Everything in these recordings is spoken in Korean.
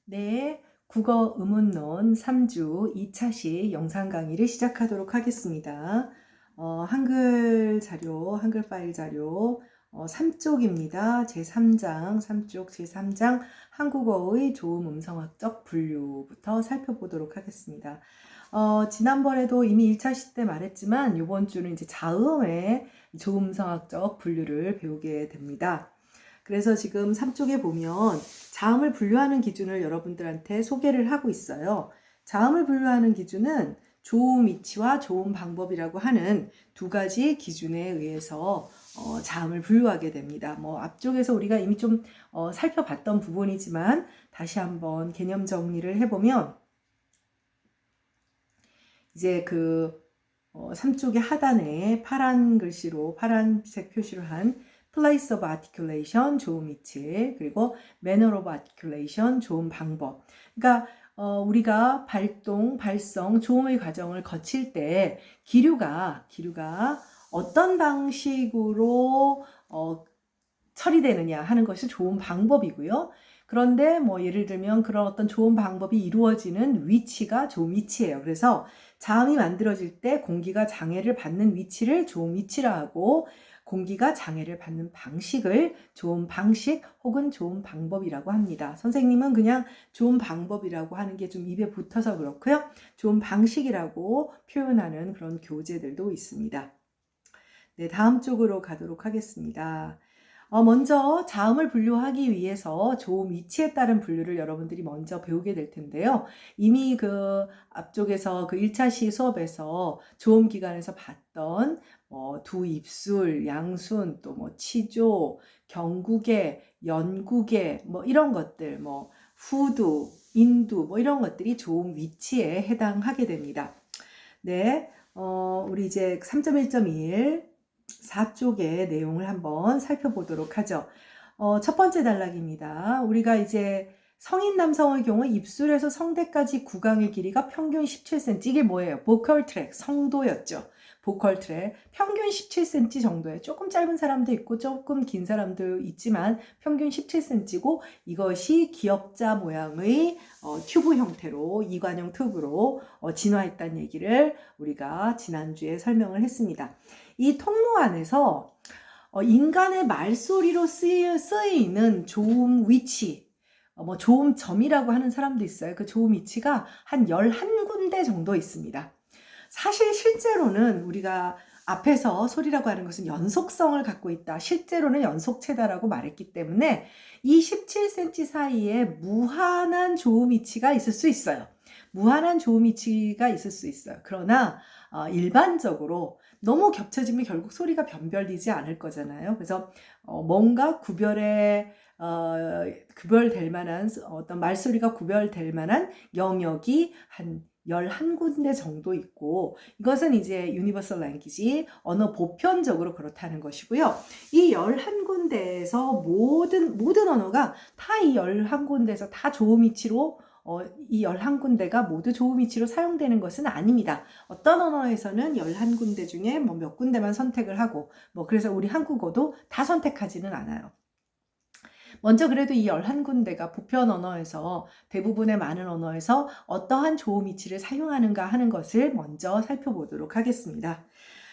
네, 국어 의문론 3주 2차시 영상 강의를 시작하도록 하겠습니다. 한글 자료, 한글 파일 자료 3쪽입니다. 제3장, 3쪽 제3장 한국어의 좋음 음성학적 분류부터 살펴보도록 하겠습니다. 지난번에도 이미 1차시 때 말했지만 이번 주는 이제 자음의 좋음성학적 분류를 배우게 됩니다. 그래서 지금 3쪽에 보면 자음을 분류하는 기준을 여러분들한테 소개를 하고 있어요. 자음을 분류하는 기준은 조음 위치와 조음 방법이라고 하는 두 가지 기준에 의해서 자음을 분류하게 됩니다. 뭐 앞쪽에서 우리가 이미 좀 살펴봤던 부분이지만 다시 한번 개념 정리를 해보면 이제 그 3쪽의 하단에 파란 글씨로 파란색 표시를 한 place of articulation, 조음 위치, 그리고 manner of articulation, 조음 방법. 그러니까 우리가 발동, 발성, 조음의 과정을 거칠 때 기류가 어떤 방식으로 처리되느냐 하는 것이 조음 방법이고요. 그런데 뭐 예를 들면 그런 어떤 조음 방법이 이루어지는 위치가 조음 위치예요. 그래서 자음이 만들어질 때 공기가 장애를 받는 위치를 조음 위치라 하고 공기가 장애를 받는 방식을 조음 방식 혹은 조음 방법이라고 합니다. 선생님은 그냥 조음 방법이라고 하는 게 좀 입에 붙어서 그렇고요. 조음 방식이라고 표현하는 그런 교재들도 있습니다. 네, 다음 쪽으로 가도록 하겠습니다. 먼저 자음을 분류하기 위해서 조음 위치에 따른 분류를 여러분들이 먼저 배우게 될 텐데요. 이미 그 앞쪽에서 그 1차시 수업에서 조음 기간에서 봤던 두 입술, 양순, 또 뭐 치조, 경국의, 연국의 뭐 이런 것들, 뭐 후두, 인두 뭐 이런 것들이 조음 위치에 해당하게 됩니다. 네, 우리 이제 3.1.1 4쪽의 내용을 한번 살펴보도록 하죠. 첫 번째 단락입니다. 우리가 이제 성인 남성의 경우 입술에서 성대까지 구강의 길이가 평균 17cm. 이게 뭐예요? 보컬 트랙, 성도였죠. 보컬 트랙. 평균 17cm 정도예요. 조금 짧은 사람도 있고 조금 긴 사람도 있지만 평균 17cm고 이것이 기역자 모양의 튜브 형태로 이관형 튜브로 진화했다는 얘기를 우리가 지난주에 설명을 했습니다. 이 통로 안에서 인간의 말소리로 쓰이는 조음 위치, 뭐 조음점이라고 하는 사람도 있어요. 그 조음 위치가 한 11군데 정도 있습니다. 사실 실제로는 우리가 앞에서 소리라고 하는 것은 연속성을 갖고 있다. 실제로는 연속체다라고 말했기 때문에 이 17cm 사이에 무한한 조음 위치가 있을 수 있어요. 무한한 조음 위치가 있을 수 있어요. 그러나 일반적으로 너무 겹쳐지면 결국 소리가 변별되지 않을 거잖아요. 그래서 뭔가 구별될 만한 어떤 말소리가 구별될 만한 영역이 한 11군데 정도 있고 이것은 이제 유니버설 랭귀지 언어 보편적으로 그렇다는 것이고요. 이 11군데에서 모든 언어가 다 이 11군데에서 다 조음 위치로 이 11군데가 모두 조음 위치로 사용되는 것은 아닙니다. 어떤 언어에서는 11군데 중에 뭐 몇 군데만 선택을 하고 그래서 우리 한국어도 다 선택하지는 않아요. 먼저 그래도 이 11군데가 보편 언어에서 대부분의 많은 언어에서 어떠한 조음 위치를 사용하는가 하는 것을 먼저 살펴보도록 하겠습니다.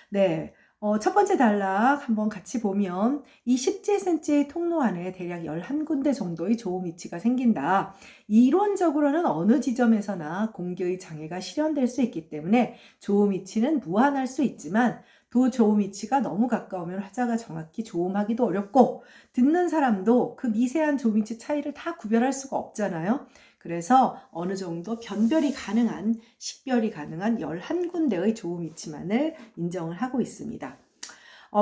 네. 첫 번째 단락 한번 같이 보면 이 17cm의 통로 안에 대략 11군데 정도의 조음 위치가 생긴다. 이론적으로는 어느 지점에서나 공기의 장애가 실현될 수 있기 때문에 조음 위치는 무한할 수 있지만 또 조음 위치가 너무 가까우면 화자가 정확히 조음하기도 어렵고 듣는 사람도 그 미세한 조음 위치 차이를 다 구별할 수가 없잖아요. 그래서 어느 정도 변별이 가능한, 식별이 가능한 11군데의 조음 위치만을 인정을 하고 있습니다.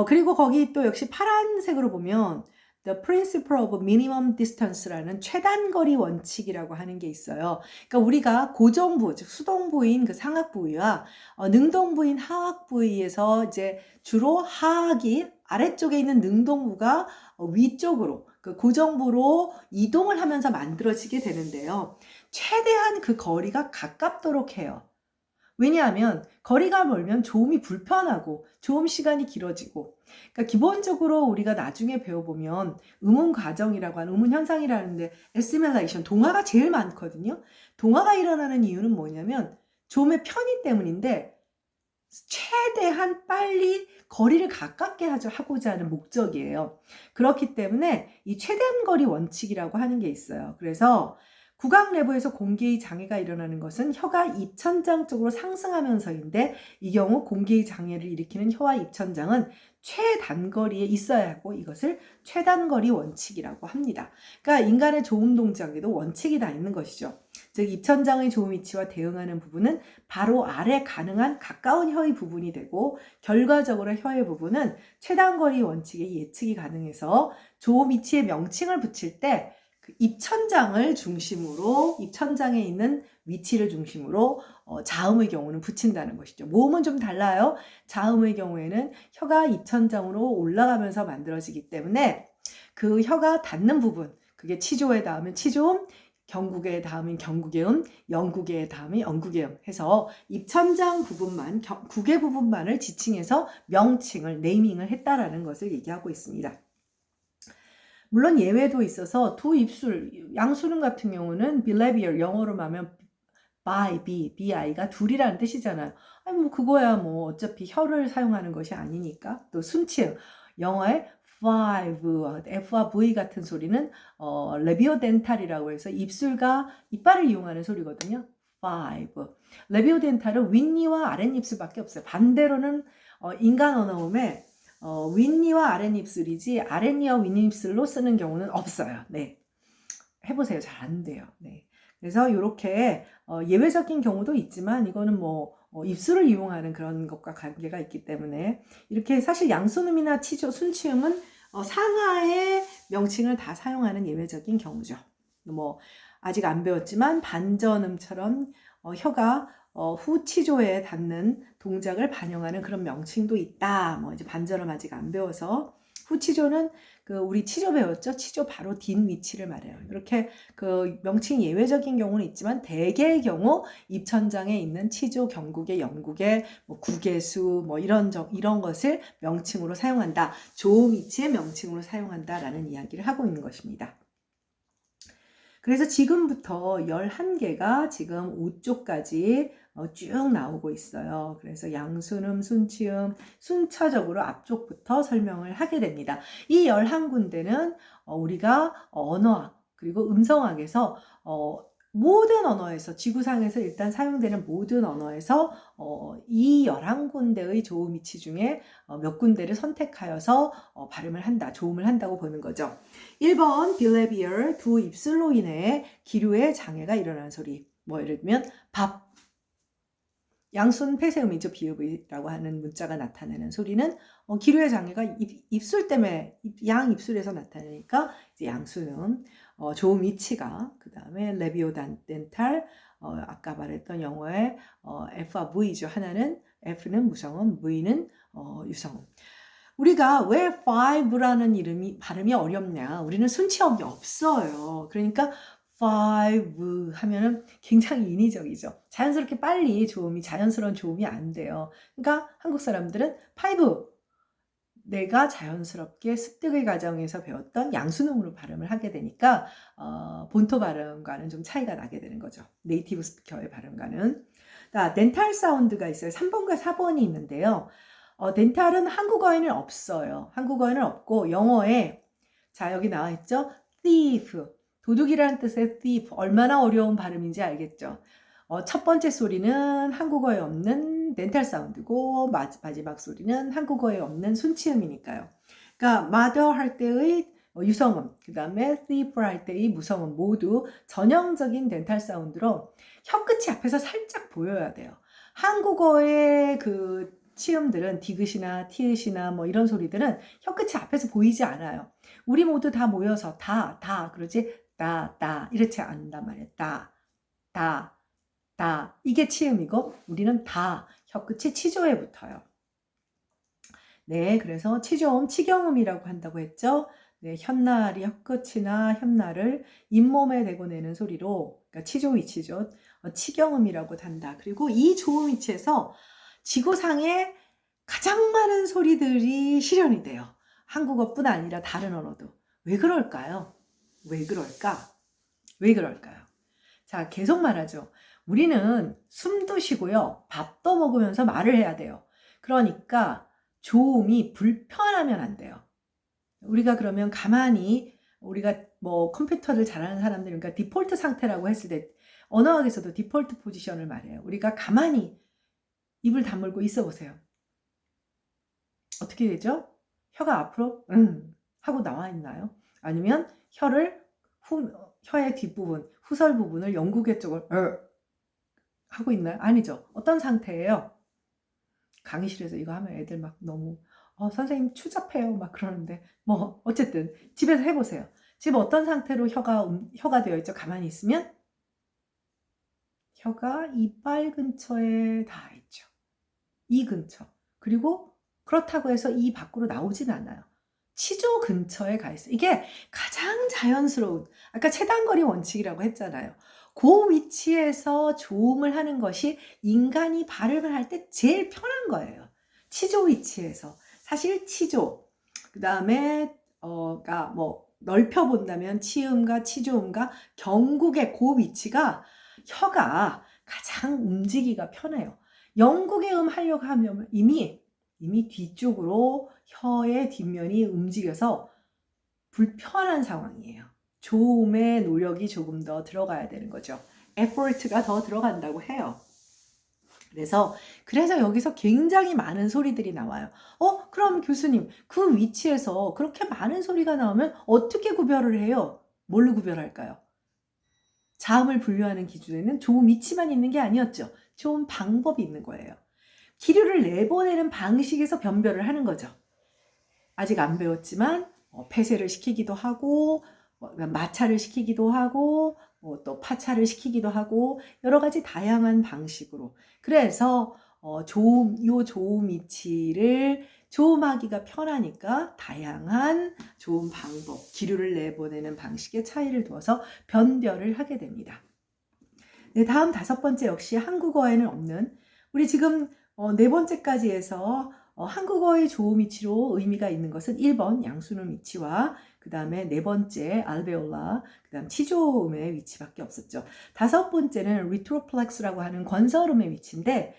그리고 거기 또 역시 파란색으로 보면 The Principle of Minimum Distance라는 최단거리 원칙이라고 하는 게 있어요. 그러니까 우리가 고정부, 즉 수동부인 그 상악부위와 능동부인 하악부위에서 이제 주로 하악이 아래쪽에 있는 능동부가 위쪽으로 그 고정부로 이동을 하면서 만들어지게 되는데요. 최대한 그 거리가 가깝도록 해요. 왜냐하면 거리가 멀면 조음이 불편하고 조음 시간이 길어지고, 그러니까 기본적으로 우리가 나중에 배워보면 음운 과정이라고 하는 음운 현상이라는데 애시밀레이션, 동화가 제일 많거든요. 동화가 일어나는 이유는 뭐냐면 조음의 편의 때문인데 최대한 빨리 거리를 가깝게 하고자 하는 목적이에요. 그렇기 때문에 이 최대한 거리 원칙이라고 하는 게 있어요. 그래서 구강 내부에서 공기의 장애가 일어나는 것은 혀가 입천장 쪽으로 상승하면서인데, 이 경우 공기의 장애를 일으키는 혀와 입천장은 최단거리에 있어야 하고 이것을 최단거리 원칙이라고 합니다. 그러니까 인간의 조음 동작에도 원칙이 다 있는 것이죠. 즉 입천장의 조음 위치와 대응하는 부분은 바로 아래 가능한 가까운 혀의 부분이 되고, 결과적으로 혀의 부분은 최단거리 원칙의 예측이 가능해서 조음 위치에 명칭을 붙일 때 그 입천장을 중심으로, 입천장에 있는 위치를 중심으로 자음의 경우는 붙인다는 것이죠. 모음은 좀 달라요. 자음의 경우에는 혀가 입천장으로 올라가면서 만들어지기 때문에 그 혀가 닿는 부분, 그게 치조에 닿으면 치조음, 경국에 닿으면 경국의 음, 영국에 닿으면 영국의 음 해서 입천장 부분만, 국의 부분만을 지칭해서 명칭을, 네이밍을 했다라는 것을 얘기하고 있습니다. 물론 예외도 있어서 두 입술, 양수름 같은 경우는 bilabial, 영어로 말하면 bi가 둘이라는 뜻이잖아요. 아니 뭐 그거야 뭐 어차피 혀를 사용하는 것이 아니니까. 또 순치음, 영어의 five, F와 V 같은 소리는 레비오덴탈이라고 해서 입술과 이빨을 이용하는 소리거든요. five. 레비오덴탈은 윗니와 아랫입술밖에 없어요. 반대로는 인간 언어음에 윗니와 아랫입술이지 아랫니와 윗입술로 쓰는 경우는 없어요. 네, 해보세요. 잘 안 돼요. 네. 그래서 이렇게 예외적인 경우도 있지만 이거는 뭐 입술을 이용하는 그런 것과 관계가 있기 때문에, 이렇게 사실 양손음이나 순치음은 상하의 명칭을 다 사용하는 예외적인 경우죠. 뭐 아직 안 배웠지만 반전음처럼 혀가 후치조에 닿는 동작을 반영하는 그런 명칭도 있다. 뭐 이제 반전음 아직 안 배워서, 후치조는 그 우리 치조 배웠죠? 치조 바로 뒷 위치를 말해요. 이렇게 그 명칭 예외적인 경우는 있지만 대개의 경우 입천장에 있는 치조, 경국의, 영국의, 뭐 국외수 뭐 이런 것을 명칭으로 사용한다. 조음 위치의 명칭으로 사용한다라는 이야기를 하고 있는 것입니다. 그래서 지금부터 11개가 지금 5쪽까지 쭉 나오고 있어요. 그래서 양순음, 순치음, 순차적으로 앞쪽부터 설명을 하게 됩니다. 이 11군데는 우리가 언어학 그리고 음성학에서 모든 언어에서, 지구상에서 일단 사용되는 모든 언어에서 이 11군데의 조음 위치 중에 몇 군데를 선택하여서 발음을 한다, 조음을 한다고 보는 거죠. 1번 빌레비얼, 두 입술로 인해 기류의 장애가 일어나는 소리. 뭐 예를 들면 밥, 양손 폐쇄음이죠. 비읍이라고 하는 문자가 나타내는 소리는 기류의 장애가 입술 때문에, 양 입술에서 나타나니까 이제 양순음. 조음 위치가, 그 다음에 레비오덴탈, 아까 말했던 영어의 F와 V죠. 하나는 F는 무성음, V는 유성음. 우리가 왜 five라는 발음이 어렵냐? 우리는 순치음이 없어요. 그러니까 five 하면은 굉장히 인위적이죠. 자연스럽게 빨리 조음이, 자연스러운 조음이 안 돼요. 그러니까 한국 사람들은 five, 내가 자연스럽게 습득의 과정에서 배웠던 양순음으로 발음을 하게 되니까 본토 발음과는 좀 차이가 나게 되는 거죠. 네이티브 스피커의 발음과는. 자, 덴탈 사운드가 있어요. 3번과 4번이 있는데요. 덴탈은 한국어에는 없어요. 한국어에는 없고 영어에, 자 여기 나와 있죠. thief, 도둑이라는 뜻의 thief, 얼마나 어려운 발음인지 알겠죠. 첫 번째 소리는 한국어에 없는 덴탈 사운드고 마지막 소리는 한국어에 없는 순치음이니까요. 그러니까 mother 할 때의 유성음, 그 다음에 thief 할 때의 무성음 모두 전형적인 덴탈 사운드로 혀끝이 앞에서 살짝 보여야 돼요. 한국어의 그 치음들은 디귿이나 티읕이나 뭐 이런 소리들은 혀끝이 앞에서 보이지 않아요. 우리 모두 다 모여서 다 그러지 따 이렇지 않단 말이에요. 따 이게 치음이고 우리는 다 혀끝이 치조에 붙어요. 네, 그래서 치조음, 치경음이라고 한다고 했죠. 네, 혓날이 혀끝이나 혓날을 잇몸에 대고 내는 소리로, 그러니까 치조 위치죠. 치경음이라고 한다. 그리고 이 조음 위치에서 지구상에 가장 많은 소리들이 실현이 돼요. 한국어뿐 아니라 다른 언어도. 왜 그럴까요? 왜 그럴까? 왜 그럴까요? 자, 계속 말하죠. 우리는 숨도 쉬고요. 밥도 먹으면서 말을 해야 돼요. 그러니까 조음이 불편하면 안 돼요. 우리가 그러면 가만히 우리가 뭐 컴퓨터를 잘하는 사람들, 그러니까 디폴트 상태라고 했을 때 언어학에서도 디폴트 포지션을 말해요. 우리가 가만히 입을 다물고 있어 보세요. 어떻게 되죠? 혀가 앞으로 하고 나와 있나요? 아니면 혀의 뒷부분, 후설 부분을 영구개 쪽을 하고 있나요? 아니죠. 어떤 상태예요? 강의실에서 이거 하면 애들 막 너무 선생님 추잡해요 막 그러는데 뭐 어쨌든 집에서 해보세요. 지금 어떤 상태로 혀가 되어 있죠? 가만히 있으면 혀가 이빨 근처에 닿아 있죠. 이 근처. 그리고 그렇다고 해서 이 밖으로 나오지는 않아요. 치조 근처에 가 있어요. 이게 가장 자연스러운, 아까 최단거리 원칙이라고 했잖아요. 그 위치에서 조음을 하는 것이 인간이 발음을 할 때 제일 편한 거예요. 치조 위치에서. 사실 치조, 그 다음에 뭐 넓혀본다면 치음과 치조음과 경국의 그 위치가 혀가 가장 움직이기가 편해요. 영국의 하려고 하면 이미 뒤쪽으로 혀의 뒷면이 움직여서 불편한 상황이에요. 조음의 노력이 조금 더 들어가야 되는 거죠. 에포트가 더 들어간다고 해요. 그래서 여기서 굉장히 많은 소리들이 나와요. 그럼 교수님, 그 위치에서 그렇게 많은 소리가 나오면 어떻게 구별을 해요? 뭘로 구별할까요? 자음을 분류하는 기준에는 조음 위치만 있는 게 아니었죠. 조음 방법이 있는 거예요. 기류를 내보내는 방식에서 변별을 하는 거죠. 아직 안 배웠지만 폐쇄를 시키기도 하고 마찰을 시키기도 하고 또 파찰을 시키기도 하고 여러 가지 다양한 방식으로. 그래서 조음 위치를 조음하기가 편하니까 다양한 조음 방법, 기류를 내보내는 방식의 차이를 두어서 변별을 하게 됩니다. 네, 다음 5번째 역시 한국어에는 없는, 우리 지금 4번째까지 해서 한국어의 조음 위치로 의미가 있는 것은 1번 양수는 위치와 그 다음에 4번째 알베올라, 그 다음 치조음의 위치밖에 없었죠. 5번째는 리트로플렉스라고 하는 건설음의 위치인데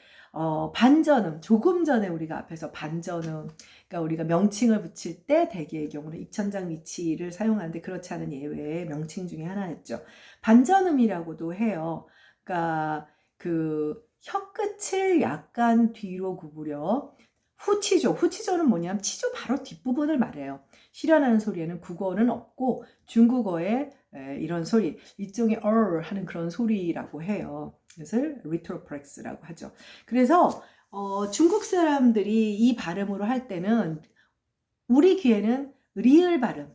반전음, 조금 전에 우리가 앞에서 반전음, 그러니까 우리가 명칭을 붙일 때 대개의 경우는 입천장 위치를 사용하는데 그렇지 않은 예외의 명칭 중에 하나였죠. 반전음이라고도 해요. 그러니까 그 혀끝을 약간 뒤로 구부려 후치조는 뭐냐면 치조 바로 뒷부분을 말해요. 실현하는 소리에는 국어는 없고 중국어에 이런 소리, 일종의 하는 그런 소리라고 해요. 그것을 리트로플렉스라고 하죠. 그래서 중국 사람들이 이 발음으로 할 때는 우리 귀에는 리을 발음,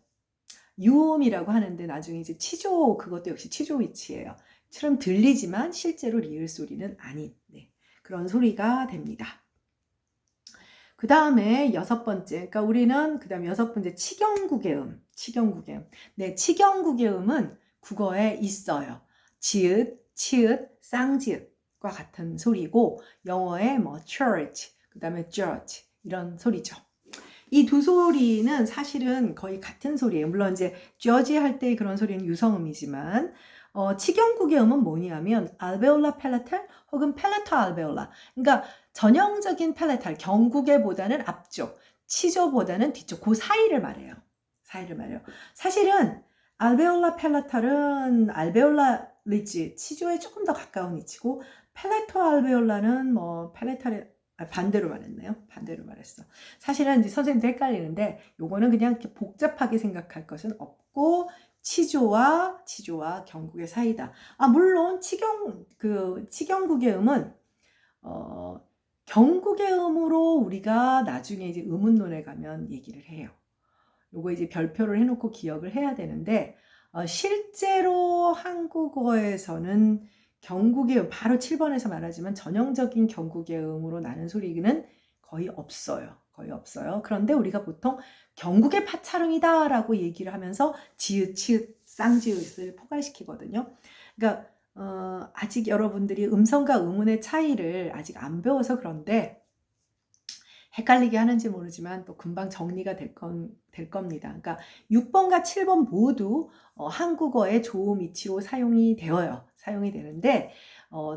유음이라고 하는데 나중에 이제 치조, 그것도 역시 치조 위치예요. 처럼 들리지만 실제로 리을 소리는 아닌 그런 소리가 됩니다. 그 다음에 6번째, 그러니까 우리는 그 다음에 6번째 치경국의 음. 네, 치경국의 음은 국어에 있어요. 지읒, 치읒, 쌍지읒과 같은 소리고 영어에 뭐 church, 그 다음에 judge 이런 소리죠. 이 두 소리는 사실은 거의 같은 소리예요. 물론 이제 judge 할 때 그런 소리는 유성음이지만 치경국의 음은 뭐냐면 알베올라 팔레탈 혹은 팔레토 알베올라. 그러니까 전형적인 팔레탈, 경국의보다는 앞쪽, 치조보다는 뒤쪽, 그 사이를 말해요. 사실은 알베올라 팔레탈은 알베올라 리지, 치조에 조금 더 가까운 위치고 팔레토 알베올라는 뭐 팔레탈에 반대로 말했네요. 반대로 말했어. 사실은 이제 선생님도 헷갈리는데 요거는 그냥 이렇게 복잡하게 생각할 것은 없고 치조와 경국의 사이다. 물론 치경국의 음은 경국의 음으로 우리가 나중에 이제 음운론에 가면 얘기를 해요. 요거 이제 별표를 해놓고 기억을 해야 되는데 실제로 한국어에서는 경국의 음, 바로 7번에서 말하지만 전형적인 경국의 음으로 나는 소리는 거의 없어요. 거의 없어요. 그런데 우리가 보통 경국의 파차름이다라고 얘기를 하면서 지읒, 치읒, 쌍지읒을 포괄시키거든요. 그러니까 아직 여러분들이 음성과 음운의 차이를 아직 안 배워서 그런데 헷갈리게 하는지 모르지만 또 금방 정리가 될 겁니다. 그러니까 6번과 7번 모두 한국어의 조음 이치로 사용이 되는데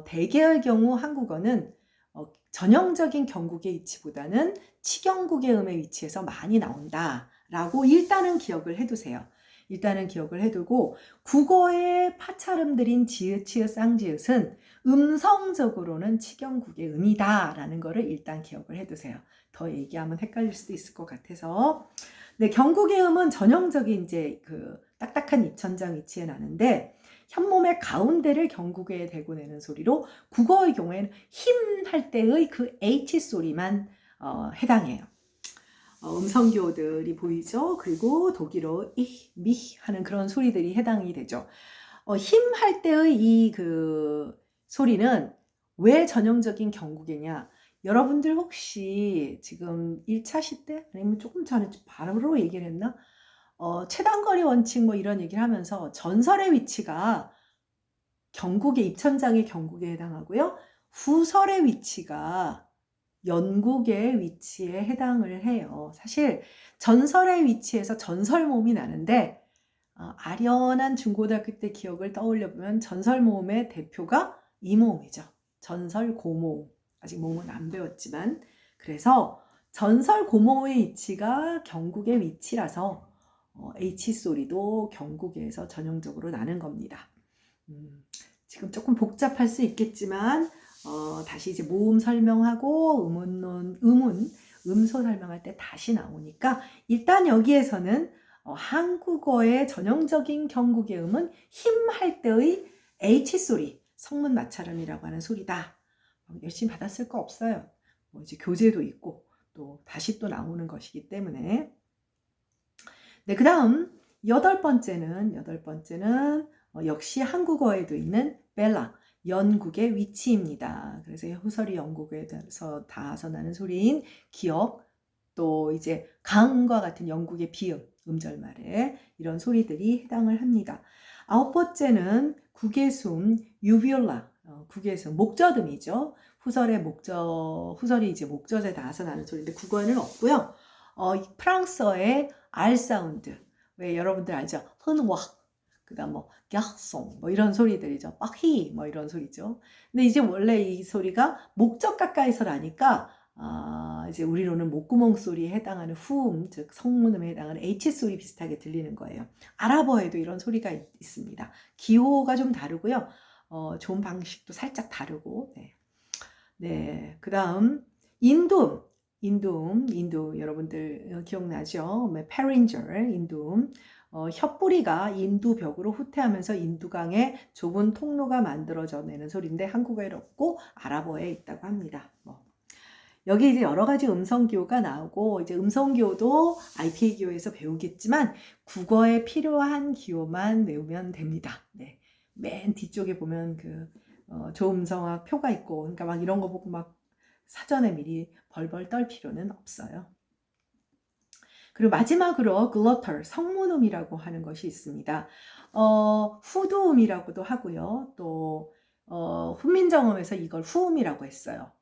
대개의 경우 한국어는 전형적인 경국의 이치보다는 치경국의 음의 위치에서 많이 나온다라고 일단은 기억을 해두세요. 일단은 기억을 해두고 국어의 파차름들인 지읒, 치읒, 쌍지읒은 음성적으로는 치경국의 음이다라는 거를 일단 기억을 해두세요. 더 얘기하면 헷갈릴 수도 있을 것 같아서. 네, 경국의 음은 전형적인 이제 그 딱딱한 입천장 위치에 나는데 현몸의 가운데를 경국에 대고 내는 소리로 국어의 경우에는 힘 할 때의 그 H 소리만 해당해요. 음성교들이 보이죠. 그리고 독일어 이, 미 하는 그런 소리들이 해당이 되죠. 힘 할 때의 이 그 소리는 왜 전형적인 경국이냐? 여러분들 혹시 지금 1차 시대 아니면 조금 전에 바로 얘기를 했나? 최단거리 원칙 뭐 이런 얘기를 하면서 전설의 위치가 경국의 입천장의 경국에 해당하고요. 후설의 위치가 연국의 위치에 해당을 해요. 사실 전설의 위치에서 전설모음이 나는데 아련한 중고등학교 때 기억을 떠올려 보면 전설모음의 대표가 이 모음이죠. 전설고모음. 아직 모음은 안 배웠지만 그래서 전설고모음의 위치가 경국의 위치라서 H 소리도 경국에서 전형적으로 나는 겁니다. 지금 조금 복잡할 수 있겠지만 다시 이제 모음 설명하고 음소 설명할 때 다시 나오니까 일단 여기에서는 한국어의 전형적인 경국의 음은 힘 할 때의 H 소리, 성문 마찰음이라고 하는 소리다. 열심히 받았을 거 없어요. 뭐 이제 교재도 있고 또 다시 또 나오는 것이기 때문에. 네, 그 다음 여덟 번째는 역시 한국어에도 있는 벨라, 연국의 위치입니다. 그래서 후설이 연국에서 닿아서 나는 소리인 기역, 또 이제 강과 같은 영국의 비음, 음절말에 이런 소리들이 해당을 합니다. 아홉 번째는 국외숨, 유비올라, 국외숨, 목젖음이죠. 후설이 이제 목젖에 닿아서 나는 소리인데 국어에는 없고요. 프랑스어의 R 사운드, 왜 여러분들 알죠? 흔와, 그다음 뭐 garçon 뭐 이런 소리들이죠. 빠히 뭐 이런 소리죠. 근데 이제 원래 이 소리가 목젖 가까이서 나니까 이제 우리로는 목구멍 소리에 해당하는 후음, 즉 성문음에 해당하는 H 소리 비슷하게 들리는 거예요. 아랍어에도 이런 소리가 있습니다. 기호가 좀 다르고요. 좋은 방식도 살짝 다르고. 네. 그다음 인도음 여러분들 기억나죠? 페린저 인도음. 혀뿌리가 인두벽으로 후퇴하면서 인두강에 좁은 통로가 만들어져 내는 소리인데 한국어에 없고 아랍어에 있다고 합니다. 여기 이제 여러 가지 음성 기호가 나오고 이제 음성 기호도 IPA 기호에서 배우겠지만 국어에 필요한 기호만 외우면 됩니다. 네. 맨 뒤쪽에 보면 그 조음성학 표가 있고 그러니까 막 이런 거 보고 막 사전에 미리 벌벌 떨 필요는 없어요. 그리고 마지막으로 글로털, 성문음이라고 하는 것이 있습니다. 후두음이라고도 하고요. 또 훈민정음에서 이걸 후음이라고 했어요.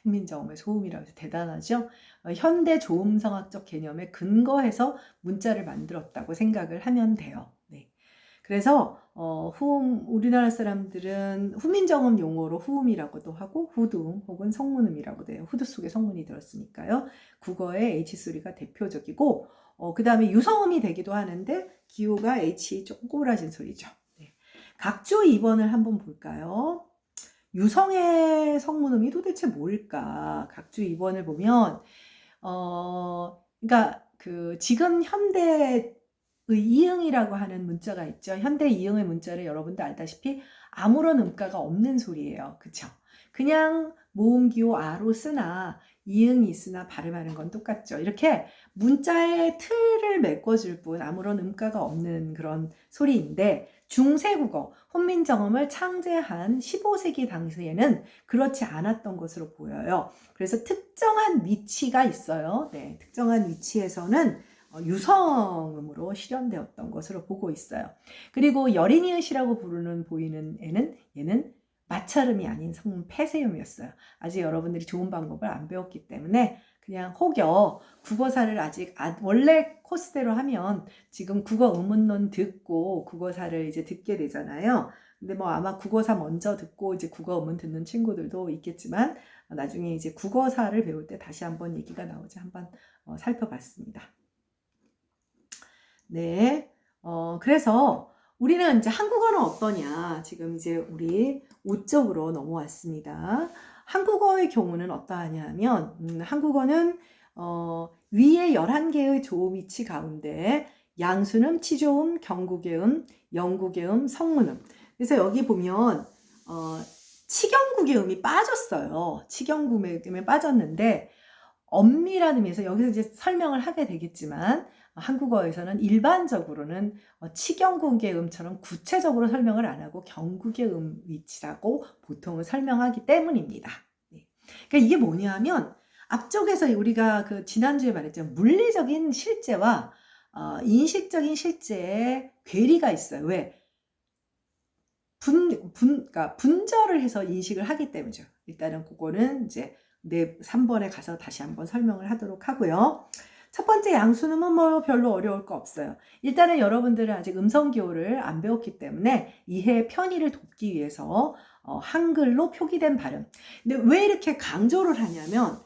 훈민정음에서 후음이라고 해서 대단하죠. 현대 조음성학적 개념에 근거해서 문자를 만들었다고 생각을 하면 돼요. 네. 그래서 우리나라 사람들은 후민정음 용어로 후음이라고도 하고 후두음 혹은 성문음이라고도 해요. 후두 속에 성문이 들었으니까요. 국어의 H 소리가 대표적이고 그 다음에 유성음이 되기도 하는데 기호가 H 조금 꼬부라진 소리죠. 네. 각조 2번을 한번 볼까요? 유성의 성문음이 도대체 뭘까? 각조 2번을 보면 그러니까 그 지금 현대 이응이라고 하는 문자가 있죠. 현대 이응의 문자를 여러분도 알다시피 아무런 음가가 없는 소리예요. 그쵸? 그냥 모음기호 아로 쓰나 이응이 있으나 발음하는 건 똑같죠. 이렇게 문자의 틀을 메꿔줄 뿐 아무런 음가가 없는 그런 소리인데 중세국어, 혼민정음을 창제한 15세기 당시에는 그렇지 않았던 것으로 보여요. 그래서 특정한 위치가 있어요. 네, 특정한 위치에서는 유성음으로 실현되었던 것으로 보고 있어요. 그리고 여린이읒이라고 부르는 보이는 얘는 마찰음이 아닌 성문 폐쇄음이었어요. 아직 여러분들이 좋은 방법을 안 배웠기 때문에 그냥 혹여 국어사를 아직 원래 코스대로 하면 지금 국어 의문론 듣고 국어사를 이제 듣게 되잖아요. 근데 뭐 아마 국어사 먼저 듣고 이제 국어 의문 듣는 친구들도 있겠지만 나중에 이제 국어사를 배울 때 다시 한번 얘기가 나오지 한번 살펴봤습니다. 네. 그래서 우리는 이제 한국어는 어떠냐? 지금 이제 우리 5쪽으로 넘어왔습니다. 한국어의 경우는 어떠하냐 하면, 한국어는, 위에 11개의 조음위치 가운데 양순음, 치조음, 경국의 영국의 성문음. 그래서 여기 보면, 치경국의 음이 빠졌어요. 치경국의 음이 빠졌는데, 엄밀한 의미에서 여기서 이제 설명을 하게 되겠지만 한국어에서는 일반적으로는 치경국의 음처럼 구체적으로 설명을 안 하고 경국의 음 위치라고 보통은 설명하기 때문입니다. 네. 그러니까 이게 뭐냐면 앞쪽에서 우리가 그 지난주에 말했죠. 물리적인 실제와 인식적인 실제의 괴리가 있어요. 왜? 그러니까 분절을 해서 인식을 하기 때문이죠. 일단은 그거는 이제 3번에 가서 다시 한번 설명을 하도록 하고요. 첫 번째 양순음은 뭐 별로 어려울 거 없어요. 일단은 여러분들은 아직 음성기호를 안 배웠기 때문에 이해 편의를 돕기 위해서 한글로 표기된 발음. 근데 왜 이렇게 강조를 하냐면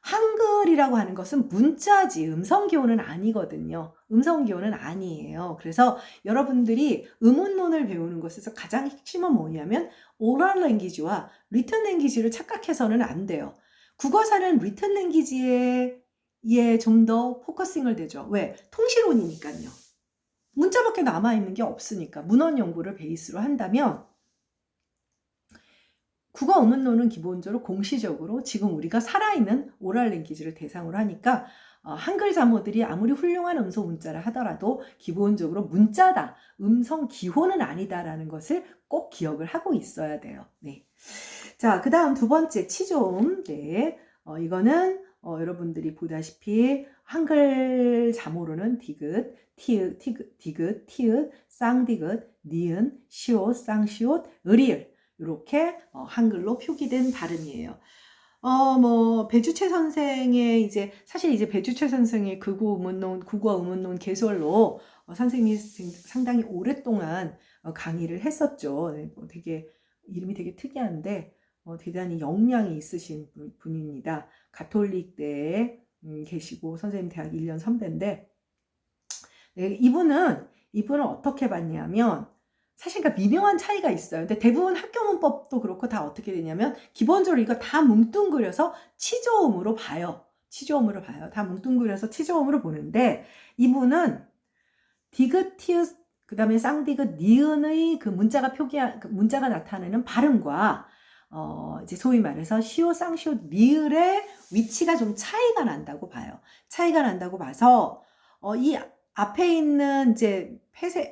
한글이라고 하는 것은 문자지 음성기호는 아니거든요. 음성기호는 아니에요. 그래서 여러분들이 의문론을 배우는 것에서 가장 핵심은 뭐냐면 오럴 랭귀지와 리튼 랭귀지를 착각해서는 안 돼요. 국어사는 리튼 랭귀지에 좀 더 포커싱을 되죠. 왜? 통실론이니까요. 문자밖에 남아있는 게 없으니까 문헌 연구를 베이스로 한다면 국어 의문론은 기본적으로 공시적으로 지금 우리가 살아있는 오럴 랭귀지를 대상으로 하니까 한글 자모들이 아무리 훌륭한 음소 문자를 하더라도 기본적으로 문자다, 음성 기호는 아니다라는 것을 꼭 기억을 하고 있어야 돼요. 네. 자, 그 다음 두 번째 치조음. 네. 이거는 여러분들이 보다시피 한글 자모로는 디귿, 티읕, 디귿, 티읕, 쌍디귿, 니은, 시옷, 쌍시옷, 을이을 이렇게 한글로 표기된 발음이에요. 뭐 배주채 선생의 이제 사실 이제 배주채 선생의 국어 의문론 개설로 선생님이 상당히 오랫동안 강의를 했었죠. 네, 뭐 되게 이름이 되게 특이한데 대단히 역량이 있으신 분입니다. 가톨릭대에 계시고 선생님 대학 1년 선배인데 네, 이분은 어떻게 봤냐면 사실 그러니까 미묘한 차이가 있어요. 근데 대부분 학교문법도 그렇고 다 어떻게 되냐면 기본적으로 이거 다 뭉뚱그려서 치조음으로 봐요. 치조음으로 봐요. 다 뭉뚱그려서 치조음으로 보는데 이분은 디귿, 티읕, 그 다음에 쌍디귿, 니은의 그 문자가 나타내는 발음과 이제 소위 말해서 시옷, 쌍시옷, 리을의 위치가 좀 차이가 난다고 봐요. 차이가 난다고 봐서 이 앞에 있는 이제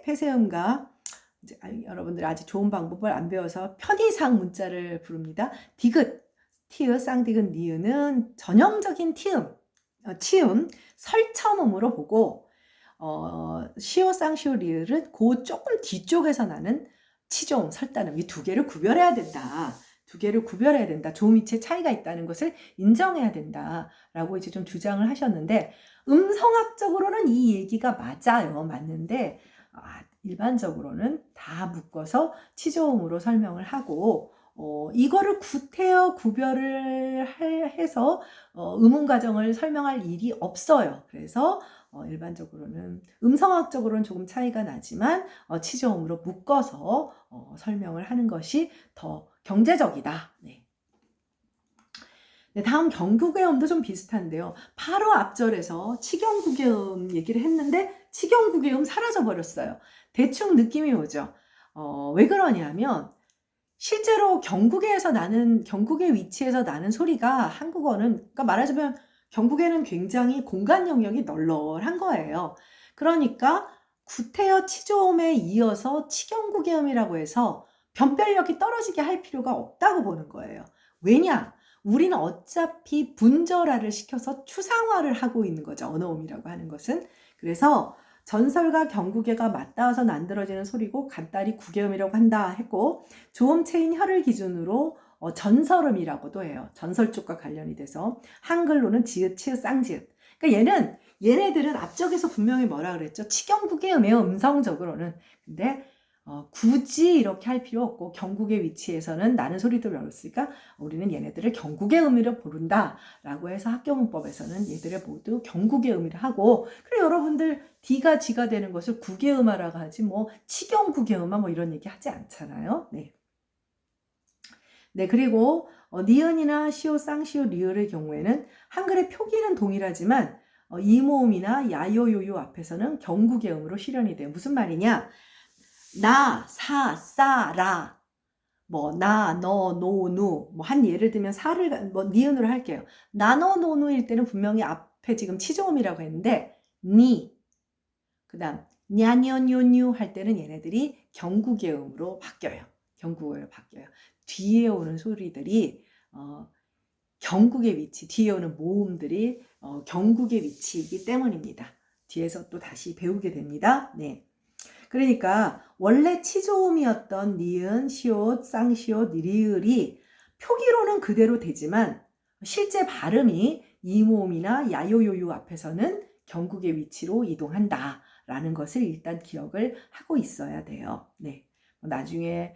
폐쇄음과 여러분들 아직 좋은 방법을 안 배워서 편의상 문자를 부릅니다. 디귿, 티읕, 쌍디귿, 니은은 전형적인 치음, 설첨음으로 보고 시오, 쌍시오, 리을은 그 조금 뒤쪽에서 나는 치조음, 설단음 이 두 개를 구별해야 된다. 조미체 차이가 있다는 것을 인정해야 된다라고 이제 좀 주장을 하셨는데 음성학적으로는 이 얘기가 맞아요. 맞는데 일반적으로는 다 묶어서 치조음으로 설명을 하고 이거를 구태여 구별을 해서 음운 과정을 설명할 일이 없어요. 그래서 일반적으로는 음성학적으로는 조금 차이가 나지만 치조음으로 묶어서 설명을 하는 것이 더 경제적이다. 네. 네, 다음 경국의 음도 좀 비슷한데요. 바로 앞절에서 치경국의 음 얘기를 했는데 치경국의 음 사라져 버렸어요. 대충 느낌이 오죠. 왜 그러냐면 실제로 경국의 위치에서 나는 소리가 한국어는, 그러니까 말하자면 경국에는 굉장히 공간 영역이 널널한 거예요. 그러니까 구태여 치조음에 이어서 치경구개음이라고 해서 변별력이 떨어지게 할 필요가 없다고 보는 거예요. 왜냐? 우리는 어차피 분절화를 시켜서 추상화를 하고 있는 거죠. 언어음이라고 하는 것은. 그래서 전설과 경구개가 맞닿아서 만들어지는 소리고 간단히 구개음이라고 한다 했고, 조음체인 혀를 기준으로 전설음이라고도 해요. 전설 쪽과 관련이 돼서 한글로는 지읒, 치읒, 쌍지읒. 그러니까 얘네들은 앞쪽에서 분명히 뭐라 그랬죠? 치경구개음이에요. 음성적으로는. 근데 굳이 이렇게 할 필요 없고 경국의 위치에서는 나는 소리들을 넣었으니까 우리는 얘네들을 경국의 음이라 부른다 라고 해서 학교문법에서는 얘들을 모두 경국의 음이라 하고, 그래 여러분들 D가 G가 되는 것을 국의 음화라고 하지 뭐 치경국의 음화 뭐 이런 얘기 하지 않잖아요. 네. 네, 그리고 니은이나 시오, 쌍시오, 리을의 경우에는 한글의 표기는 동일하지만 이모음이나 야요요요 앞에서는 경국의 음으로 실현이 돼요. 무슨 말이냐? 나, 사, 싸, 라, 뭐, 나, 너, 노, 누, 뭐, 한 예를 들면 사를, 뭐, 니은으로 할게요. 나, 너, 노, 누일 때는 분명히 앞에 지금 치조음이라고 했는데, 니, 그 다음, 냐녀, 뇨뉴 할 때는 얘네들이 경국의 음으로 바뀌어요. 경국어로 바뀌어요. 뒤에 오는 소리들이, 경국의 위치, 뒤에 오는 모음들이, 경국의 위치이기 때문입니다. 뒤에서 또 다시 배우게 됩니다. 네. 그러니까 원래 치조음이었던 니은, 시옷, 쌍시옷, 리을이 표기로는 그대로 되지만 실제 발음이 이모음이나 야요요요 앞에서는 경국의 위치로 이동한다 라는 것을 일단 기억을 하고 있어야 돼요. 네. 나중에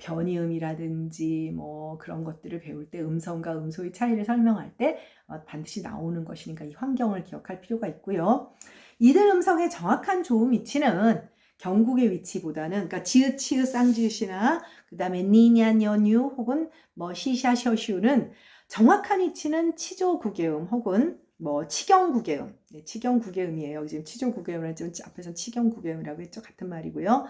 변이음이라든지 뭐 그런 것들을 배울 때 음성과 음소의 차이를 설명할 때 반드시 나오는 것이니까 이 환경을 기억할 필요가 있고요. 이들 음성의 정확한 조음 위치는 경국의 위치보다는, 그러니까 지읒, 치읒, 쌍지읒이나 그 다음에 니냐, 녀뉴 혹은 뭐 시샤, 셔슈는 정확한 위치는 치조구개음 혹은 뭐 치경구개음, 네, 치경구개음이에요. 지금 치조구개음을 했지만 앞에서 치경구개음이라고 했죠. 같은 말이고요.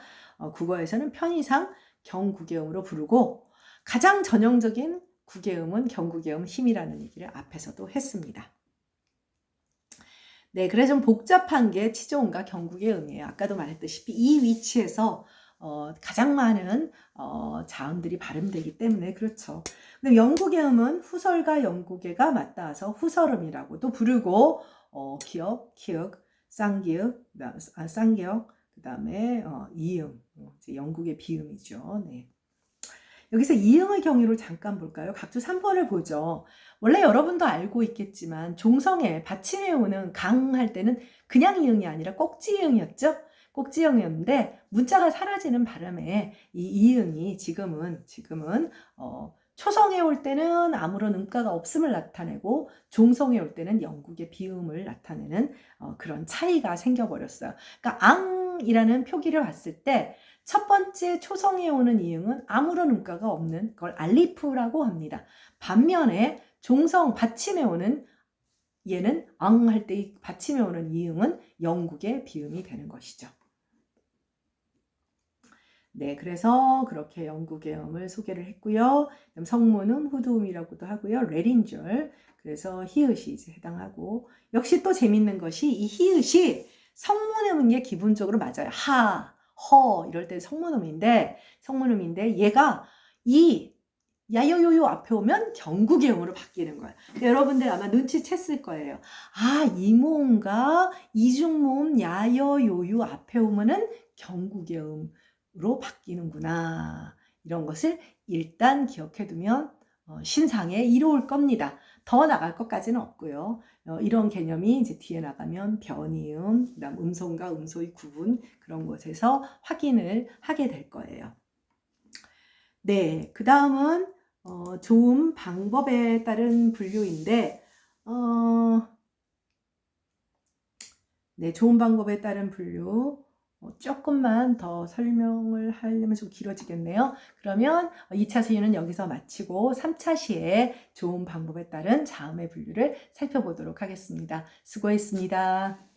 국어에서는 편의상 경구개음으로 부르고 가장 전형적인 구개음은 경구개음 힘이라는 얘기를 앞에서도 했습니다. 네, 그래서 좀 복잡한 게 치조음과 경국의 음이에요. 아까도 말했다시피 이 위치에서 가장 많은 자음들이 발음되기 때문에 그렇죠. 근데 영국의 음은 후설과 영국의가 맞닿아서 후설음이라고도 부르고 기역, 키읔, 쌍기역, 쌍기역, 그 다음에 이음, 이제 영국의 비음이죠. 네. 여기서 이응의 경우를 잠깐 볼까요? 각주 3번을 보죠. 원래 여러분도 알고 있겠지만 종성에 받침에 오는 강 할 때는 그냥 이응이 아니라 꼭지이응이었죠? 꼭지이응이었는데 문자가 사라지는 바람에 이 이응이 지금은 초성에 올 때는 아무런 음가가 없음을 나타내고 종성에 올 때는 영국의 비음을 나타내는 그런 차이가 생겨버렸어요. 그러니까 앙이라는 표기를 봤을 때 첫 번째 초성에 오는 이응은 아무런 음가가 없는 걸 알리프라고 합니다. 반면에 종성 받침에 오는 얘는 앙 할 때 받침에 오는 이응은 영국의 비음이 되는 것이죠. 네, 그래서 그렇게 영국의 음을 소개를 했고요. 성문음, 후두음이라고도 하고요. 레린절, 그래서 히읗이 이제 해당하고, 역시 또 재밌는 것이 이 히읗이 성문음인 게 기본적으로 맞아요. 하, 허 이럴 때 성문음인데 얘가 이 야요요요 앞에 오면 경국의 음으로 바뀌는 거예요. 여러분들 아마 눈치챘을 거예요. 아, 이모음과 이중모음 야여요요 앞에 오면은 경국의 음으로 바뀌는구나. 이런 것을 일단 기억해두면 신상에 이로울 겁니다. 더 나갈 것까지는 없고요. 이런 개념이 이제 뒤에 나가면 변이음, 그다음 음성과 음소의 구분 그런 것에서 확인을 하게 될 거예요. 네, 그 다음은 조음 방법에 따른 분류인데, 네, 조음 방법에 따른 분류. 조금만 더 설명을 하려면 좀 길어지겠네요. 그러면 2차 시는 여기서 마치고 3차 시에 조음 방법에 따른 자음의 분류를 살펴보도록 하겠습니다. 수고했습니다.